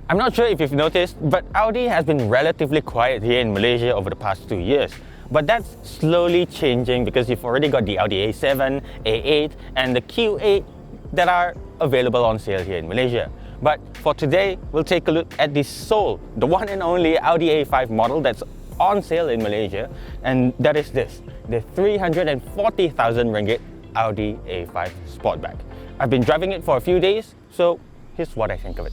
I'm not sure if you've noticed, but Audi has been relatively quiet here in Malaysia over the past 2 years. But that's slowly changing because you've already got the Audi A7, A8 and the Q8 that are available on sale here in Malaysia. But for today, we'll take a look at the sole, the one and only Audi A5 model that's on sale in Malaysia, and that is this, the 340,000 ringgit Audi A5 Sportback. I've been driving it for a few days, so here's what I think of it.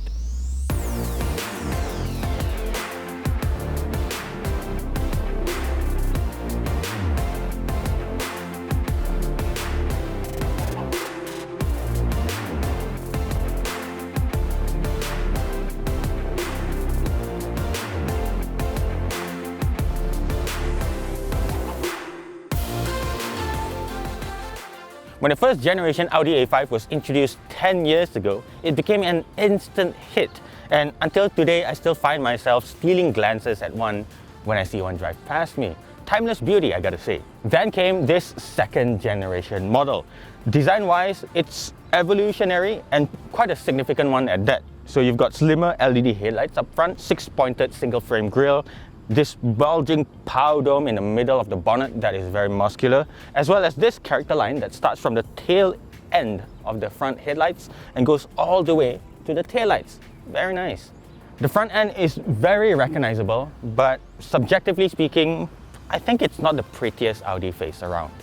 When the first generation Audi A5 was introduced 10 years ago, it became an instant hit. And until today, I still find myself stealing glances at one when I see one drive past me. Timeless beauty, I gotta say. Then came this second generation model. Design-wise, it's evolutionary and quite a significant one at that. So you've got slimmer LED headlights up front, 6-pointed single frame grille, this bulging power dome in the middle of the bonnet that is very muscular, as well as this character line that starts from the tail end of the front headlights and goes all the way to the taillights. Very nice. The front end is very recognizable, but subjectively speaking, I think it's not the prettiest Audi face around.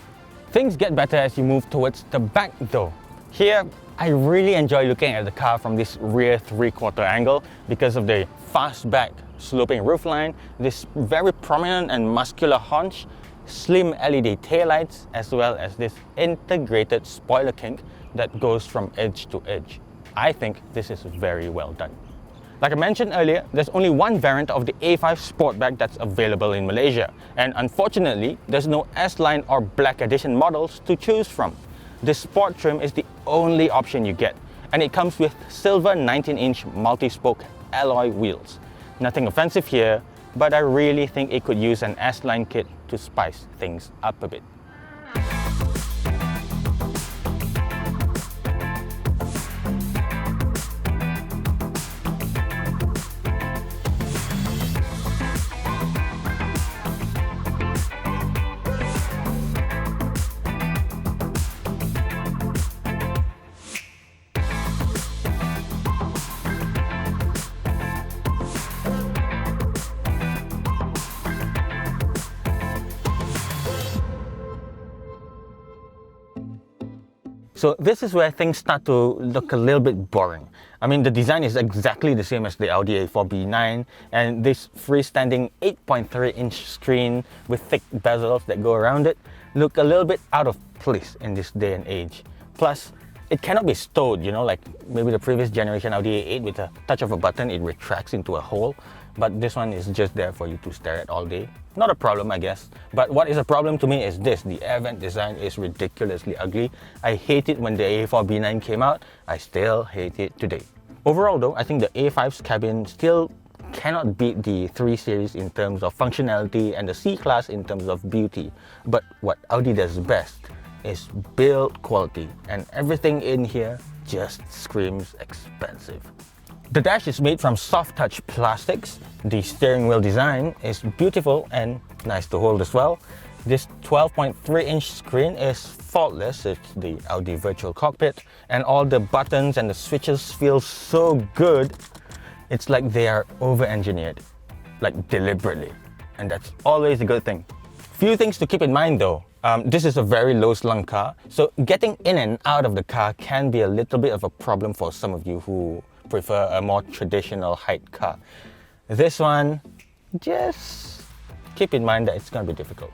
Things get better as you move towards the back though. Here, I really enjoy looking at the car from this rear 3/4 angle because of the fastback sloping roofline, this very prominent and muscular haunch, slim LED taillights, as well as this integrated spoiler kink that goes from edge to edge. I think this is very well done. Like I mentioned earlier, there's only one variant of the A5 Sportback that's available in Malaysia, and unfortunately, there's no S-Line or Black Edition models to choose from. The Sport trim is the only option you get, and it comes with silver 19-inch multi-spoke alloy wheels. Nothing offensive here, but I really think it could use an S-Line kit to spice things up a bit. So this is where things start to look a little bit boring. I mean, the design is exactly the same as the Audi A4 B9, and this freestanding 8.3-inch screen with thick bezels that go around it look a little bit out of place in this day and age. Plus, it cannot be stowed, you know, like maybe the previous generation Audi A8 with a touch of a button, it retracts into a hole. But this one is just there for you to stare at all day. Not a problem, I guess. But what is a problem to me is this. The air vent design is ridiculously ugly. I hate it when the A4 B9 came out. I still hate it today. Overall though, I think the A5's cabin still cannot beat the 3 Series in terms of functionality and the C-Class in terms of beauty. But what Audi does best is build quality, and everything in here just screams expensive. The dash is made from soft touch plastics. The steering wheel design is beautiful and nice to hold as well. This 12.3-inch screen is faultless. It's the Audi virtual cockpit, and all the buttons and the switches feel so good. It's like they are over-engineered, like deliberately, and that's always a good thing. Few things to keep in mind though. This is a very low slung car, so getting in and out of the car can be a little bit of a problem for some of you who prefer a more traditional height car. This one, just keep in mind that it's going to be difficult.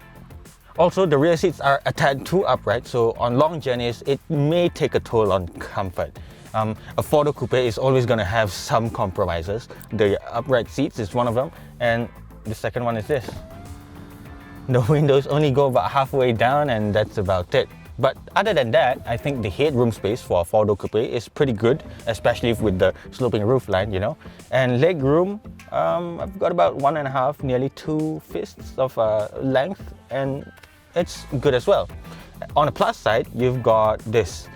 Also, the rear seats are a tad too upright, so on long journeys, it may take a toll on comfort. A four-door coupe is always going to have some compromises. The upright seats is one of them, and the second one is this. The windows only go about halfway down, and that's about it. But other than that, I think the headroom space for a four-door coupe is pretty good, especially with the sloping roofline, you know. And leg room, I've got about 1.5, nearly 2 fists of length, and it's good as well. On the plus side, you've got this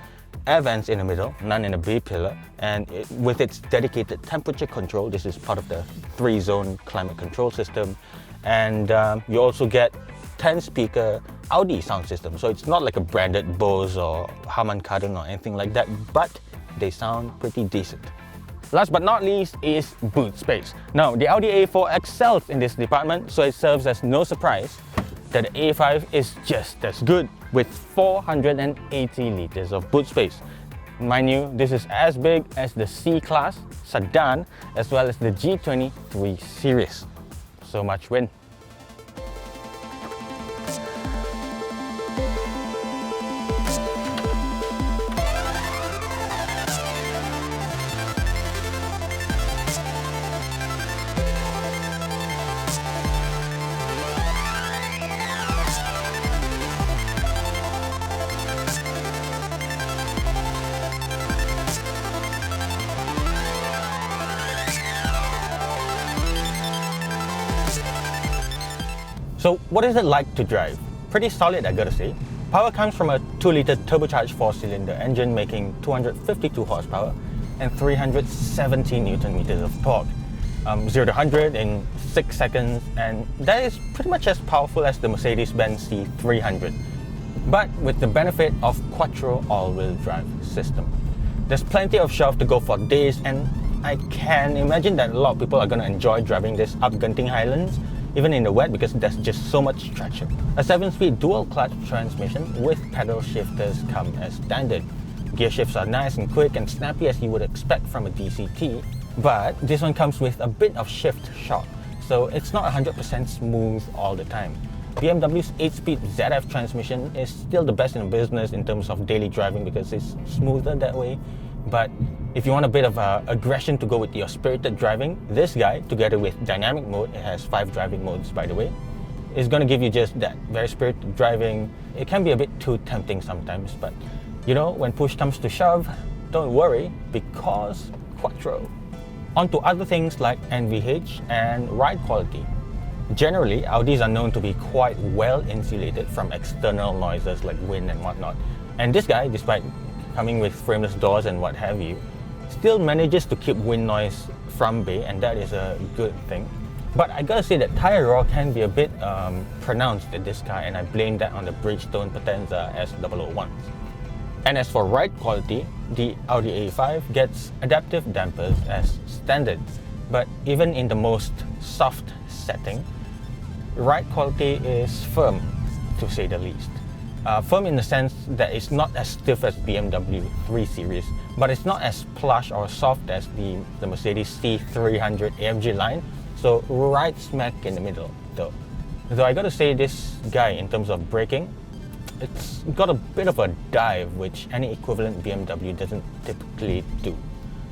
air vents in the middle, none in the B pillar, and with its dedicated temperature control, this is part of the 3-zone climate control system, and you also get 10-speaker Audi sound system, so it's not like a branded Bose or Harman Kardon or anything like that, but they sound pretty decent. Last but not least is boot space. Now, the Audi A4 excels in this department, so it serves as no surprise that the A5 is just as good with 480 liters of boot space. Mind you, this is as big as the C-Class sedan as well as the G20 3 Series. So much win. So what is it like to drive? Pretty solid, I gotta say. Power comes from a 2-litre turbocharged 4-cylinder engine making 252 horsepower and 370 Newton meters of torque. 0 to 100 in 6 seconds, and that is pretty much as powerful as the Mercedes-Benz C300, but with the benefit of Quattro all-wheel drive system. There's plenty of shelf to go for days, and I can imagine that a lot of people are going to enjoy driving this up Genting Highlands even in the wet because there's just so much traction. A 7-speed dual clutch transmission with pedal shifters come as standard. Gear shifts are nice and quick and snappy as you would expect from a DCT, but this one comes with a bit of shift shock, so it's not 100% smooth all the time. BMW's 8-speed ZF transmission is still the best in the business in terms of daily driving because it's smoother that way. But if you want a bit of aggression to go with your spirited driving, this guy, together with dynamic mode, it has 5 driving modes by the way, is going to give you just that, very spirited driving. It can be a bit too tempting sometimes, but you know, when push comes to shove, don't worry, because Quattro. On to other things like NVH and ride quality. Generally, Audis are known to be quite well insulated from external noises like wind and whatnot. And this guy, despite coming with frameless doors and what have you, still manages to keep wind noise from bay, and that is a good thing. But I gotta say that tire roar can be a bit pronounced in this car, and I blame that on the Bridgestone Potenza S001s. And as for ride quality, the Audi A5 gets adaptive dampers as standard, but even in the most soft setting, ride quality is firm, to say the least. Firm in the sense that it's not as stiff as BMW 3 Series, but it's not as plush or soft as the Mercedes C300 AMG line, so right smack in the middle though. Though I gotta say, this guy, in terms of braking, it's got a bit of a dive, which any equivalent BMW doesn't typically do.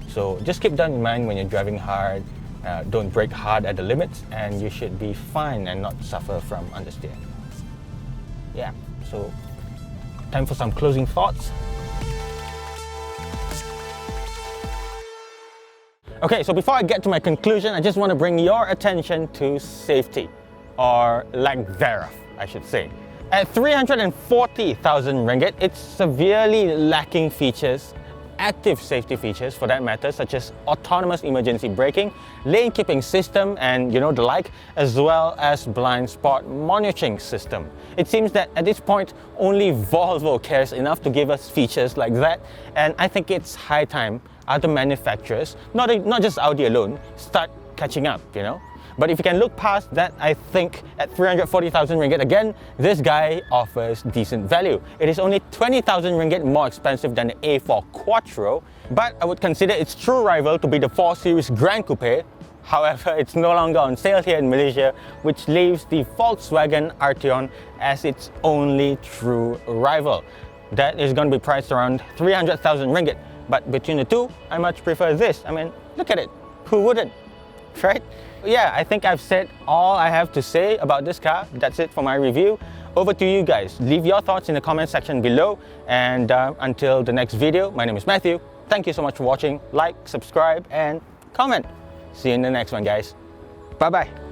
So just keep that in mind when you're driving hard. Don't brake hard at the limits, and you should be fine and not suffer from understeer. Yeah, so time for some closing thoughts. Okay, so before I get to my conclusion, I just want to bring your attention to safety, or lack thereof, I should say. At 340,000 ringgit, it's severely lacking features, active safety features for that matter, such as autonomous emergency braking, lane keeping system, and the like, as well as blind spot monitoring system. It seems that at this point, only Volvo cares enough to give us features like that, and I think it's high time other manufacturers, not just Audi alone, start catching up, But if you can look past that, I think at 340,000 ringgit, again, this guy offers decent value. It is only 20,000 ringgit more expensive than the A4 Quattro, but I would consider its true rival to be the 4 Series Grand Coupe. However, it's no longer on sale here in Malaysia, which leaves the Volkswagen Arteon as its only true rival. That is going to be priced around 300,000 ringgit, but between the two, I much prefer this. I mean, look at it. Who wouldn't? Right? Yeah, I think I've said all I have to say about this car. That's it for my review. Over to you guys. Leave your thoughts in the comment section below, and until the next video, my name is Matthew. Thank you so much for watching. Like, subscribe, and comment. See you in the next one, guys. Bye bye.